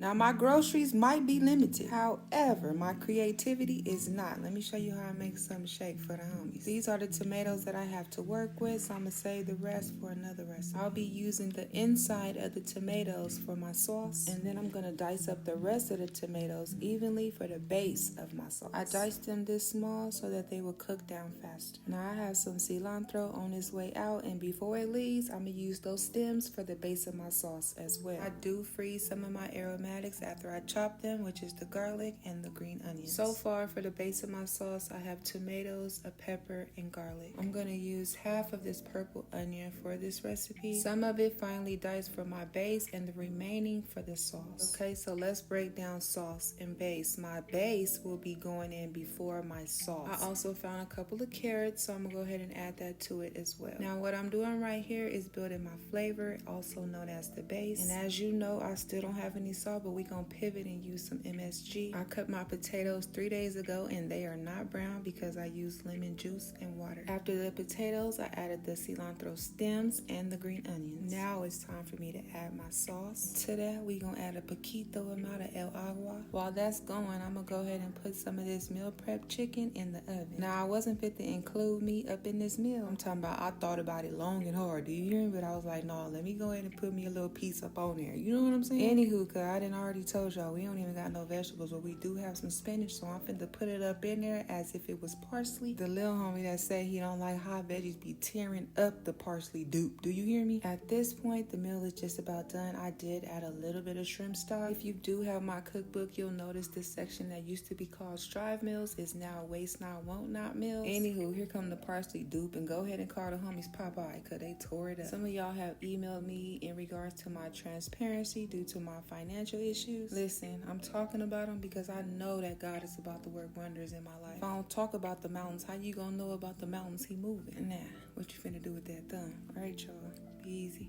Now, my groceries might be limited. However, my creativity is not. Let me show you how I make some shake for the homies. These are the tomatoes that I have to work with, so I'm going to save the rest for another recipe. I'll be using the inside of the tomatoes for my sauce, and then I'm going to dice up the rest of the tomatoes evenly for the base of my sauce. I diced them this small so that they will cook down faster. Now, I have some cilantro on its way out, and before it leaves, I'm going to use those stems for the base of my sauce as well. I do freeze some of my aromatics after I chop them, which is the garlic and the green onions. So far for the base of my sauce, I have tomatoes, a pepper, and garlic. I'm going to use half of this purple onion for this recipe. Some of it finely diced for my base and the remaining for the sauce. Okay, so let's break down sauce and base. My base will be going in before my sauce. I also found a couple of carrots, so I'm going to go ahead and add that to it as well. Now what I'm doing right here is building my flavor, also known as the base. And as you know, I still don't have any salt, but we're going to pivot and use some MSG. I cut my potatoes 3 days ago and they are not brown because I used lemon juice and water. After the potatoes, I added the cilantro stems and the green onions. Now it's time for me to add my sauce. To that, we're going to add a poquito amount of el agua. While that's going, I'm going to go ahead and put some of this meal prep chicken in the oven. Now, I wasn't fit to include meat up in this meal. I'm talking about I thought about it long and hard. Do you hear me? But I was like, no, let me go ahead and put me a little piece up on there. You know what I'm saying? Anywho, cause I didn't already told y'all we don't even got no vegetables, but we do have some spinach, so I'm finna put it up in there as if it was parsley. The little homie that said he don't like hot veggies be tearing up the parsley dupe. Do you hear me? At this point, the meal is just about done. I did add a little bit of shrimp stock. If you do have my cookbook, you'll notice this section that used to be called strive meals is now waste not, won't not meals. Anywho, here come the parsley dupe, and go ahead and call the homies Popeye, cause they tore it up. Some of y'all have emailed me in regards to my transparency due to my financial issues. Listen, I'm talking about them because I know that God is about to work wonders in my life. If I don't talk about the mountains, how you gonna know about the mountains he moving? Nah, what you finna do with that thumb? All right, y'all, be easy.